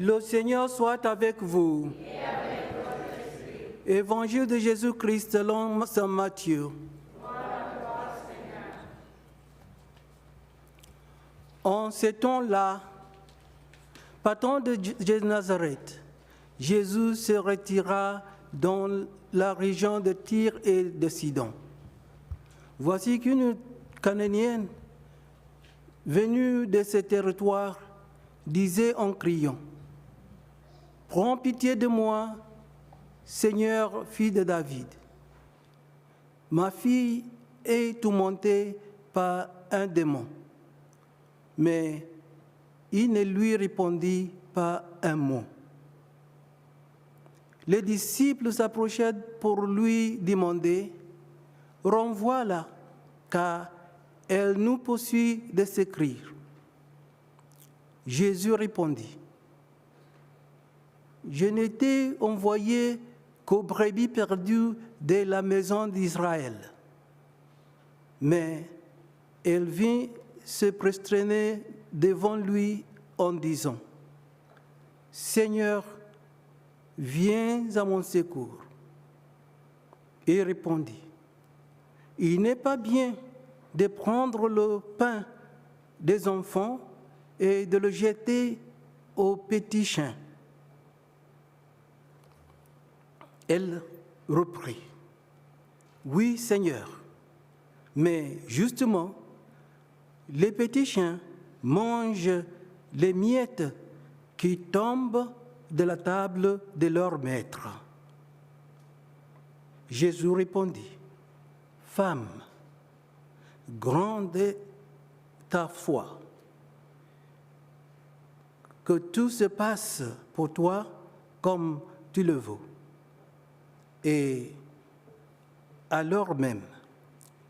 Le Seigneur soit avec vous. Et avec votre esprit. Évangile de Jésus-Christ selon saint Matthieu. Gloire à toi, Seigneur. En ce temps-là, partant de Nazareth, Jésus se retira dans la région de Tyr et de Sidon. Voici qu'une Cananéenne, venue de ce territoire, disait en criant, « Prends pitié de moi, Seigneur, fille de David. Ma fille est tourmentée par un démon. » Mais il ne lui répondit pas un mot. Les disciples s'approchèrent pour lui demander, « Renvoie-la, car elle nous poursuit de s'écrire. » Jésus répondit, « Je n'étais envoyé qu'aux brebis perdues de la maison d'Israël. » Mais elle vint se prosterner devant lui en disant, « Seigneur, viens à mon secours. » Il répondit, « Il n'est pas bien de prendre le pain des enfants et de le jeter aux petits chiens. » Elle reprit, « Oui, Seigneur, mais justement, les petits chiens mangent les miettes qui tombent de la table de leur maître. » Jésus répondit, « Femme, grande est ta foi, que tout se passe pour toi comme tu le veux. » Et alors même,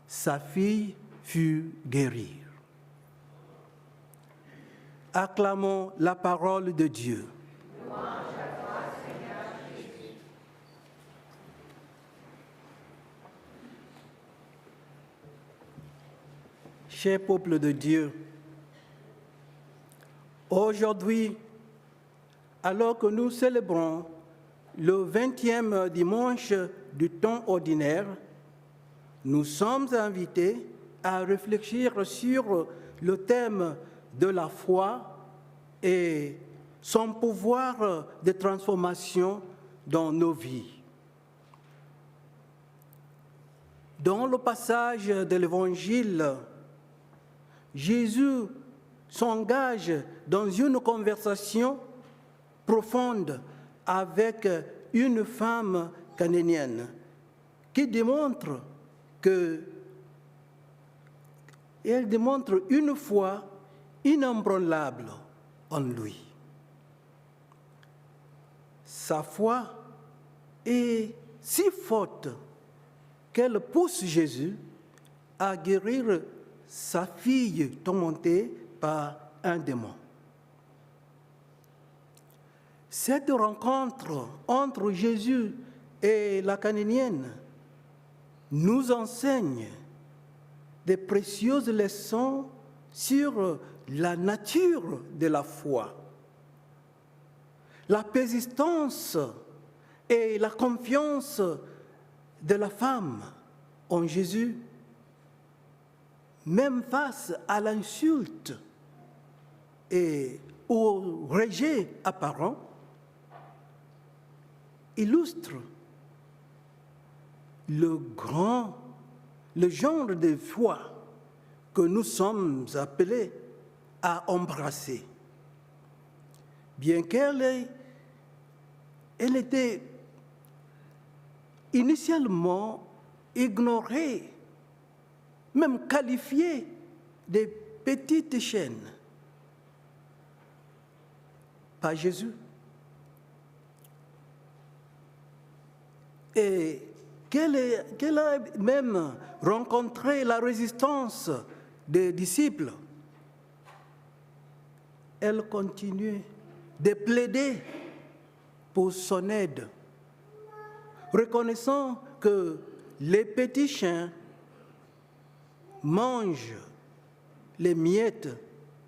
sa fille fut guérie. Acclamons la parole de Dieu. Louange à toi, Seigneur Jésus. Cher peuple de Dieu, aujourd'hui, alors que nous célébrons le 20e dimanche du temps ordinaire, nous sommes invités à réfléchir sur le thème de la foi et son pouvoir de transformation dans nos vies. Dans le passage de l'Évangile, Jésus s'engage dans une conversation profonde avec une femme cananéenne qui démontre une foi inébranlable en lui. Sa foi est si forte qu'elle pousse Jésus à guérir sa fille tourmentée par un démon. Cette rencontre entre Jésus et la Cananéenne nous enseigne de précieuses leçons sur la nature de la foi, la persistance et la confiance de la femme en Jésus, même face à l'insulte et au rejet apparent, illustre le genre de foi que nous sommes appelés à embrasser. Bien qu'elle était initialement ignorée, même qualifiée de petite chienne par Jésus. Et qu'elle a même rencontré la résistance des disciples, elle continue de plaider pour son aide, reconnaissant que les petits chiens mangent les miettes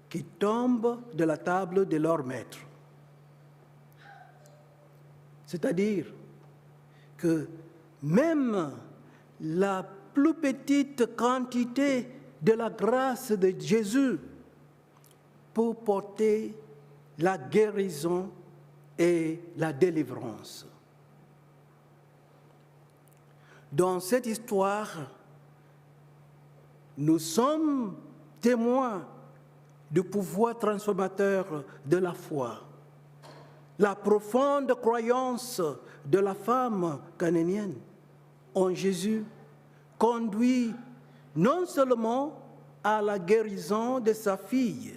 qui tombent de la table de leur maître. C'est-à-dire que même la plus petite quantité de la grâce de Jésus pour porter la guérison et la délivrance. Dans cette histoire, nous sommes témoins du pouvoir transformateur de la foi. La profonde croyance de la femme cananéenne en Jésus conduit non seulement à la guérison de sa fille,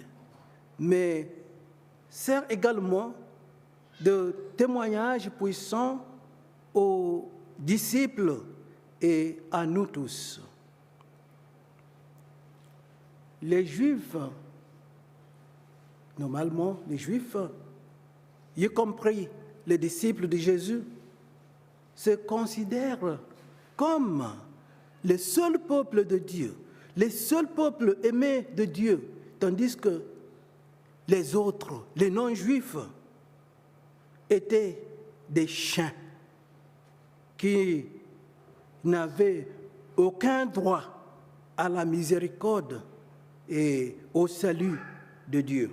mais sert également de témoignage puissant aux disciples et à nous tous. Les Juifs, normalement les Juifs, y compris les disciples de Jésus, se considèrent comme le seul peuple de Dieu, le seul peuple aimé de Dieu, tandis que les autres, les non-juifs, étaient des chiens qui n'avaient aucun droit à la miséricorde et au salut de Dieu.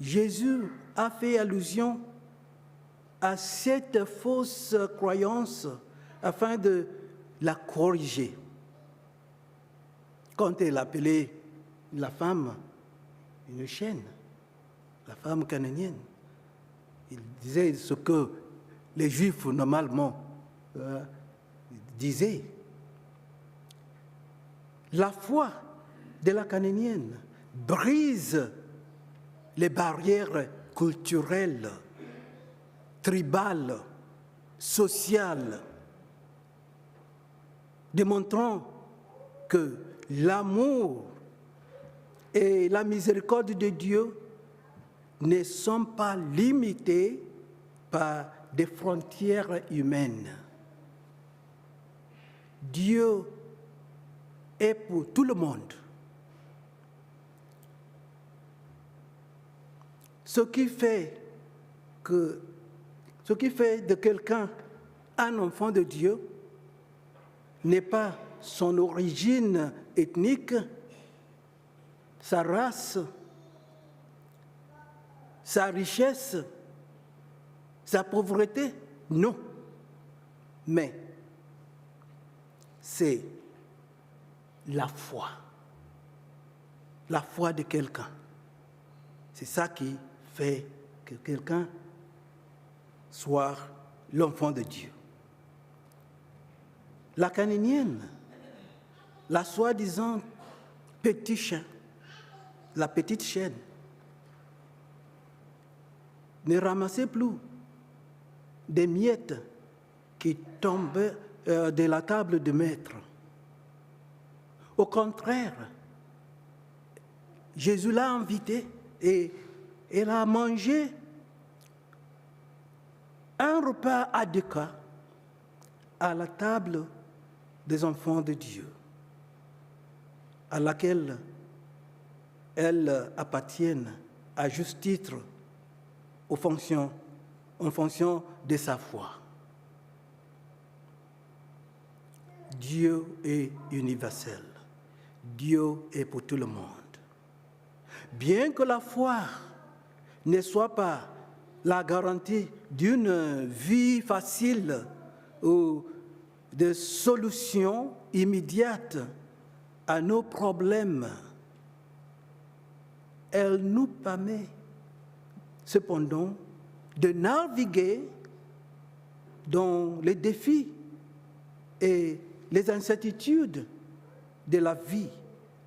Jésus a fait allusion à cette fausse croyance afin de la corriger. Quand il appelait la femme une chienne, la femme cananéenne, il disait ce que les Juifs normalement disaient. La foi de la cananéenne brise les barrières culturelles, tribales, sociales, démontrant que l'amour et la miséricorde de Dieu ne sont pas limités par des frontières humaines. Dieu est pour tout le monde. Ce qui fait de quelqu'un un enfant de Dieu n'est pas son origine ethnique, sa race, sa richesse, sa pauvreté, non. Mais c'est la foi de quelqu'un. C'est ça qui fait que quelqu'un soit l'enfant de Dieu. La cananéenne, la soi-disant petit chien, la petite chienne, ne ramassait plus des miettes qui tombaient de la table de maître. Au contraire, Jésus l'a invitée et elle a mangé un repas adéquat à la table des enfants de Dieu, à laquelle elles appartiennent à juste titre en fonction de sa foi. Dieu est universel. Dieu est pour tout le monde. Bien que la foi ne soit pas la garantie d'une vie facile ou de solutions immédiates à nos problèmes, elle nous permet cependant de naviguer dans les défis et les incertitudes de la vie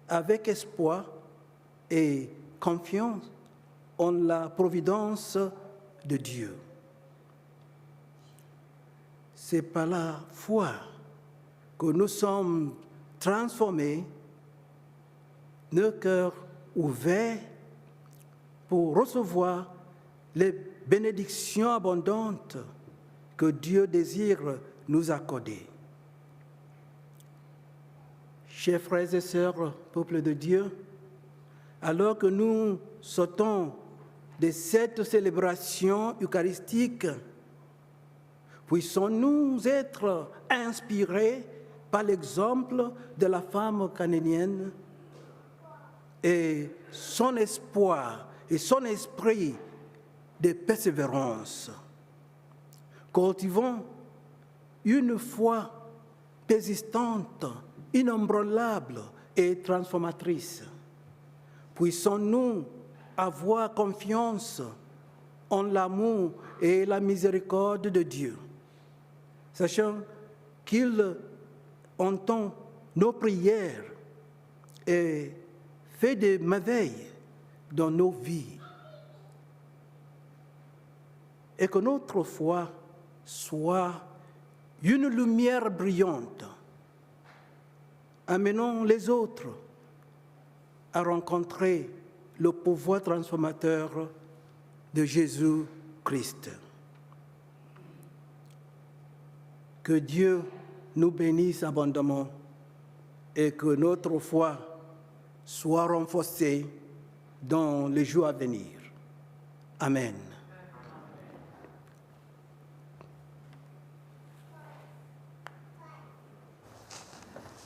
avec espoir et confiance en la providence de Dieu. C'est par la foi que nous sommes transformés, nos cœurs ouverts pour recevoir les bénédictions abondantes que Dieu désire nous accorder. Chers frères et sœurs, peuple de Dieu, alors que nous sautons de cette célébration eucharistique, puissons-nous être inspirés par l'exemple de la femme cananéenne et son espoir et son esprit de persévérance. Cultivons une foi persistante, inébranlable et transformatrice. Puissons-nous avoir confiance en l'amour et la miséricorde de Dieu, sachant qu'il entend nos prières et fait des merveilles dans nos vies. Et que notre foi soit une lumière brillante, amenant les autres à rencontrer le pouvoir transformateur de Jésus-Christ. Que Dieu nous bénisse abondamment et que notre foi soit renforcée dans les jours à venir. Amen.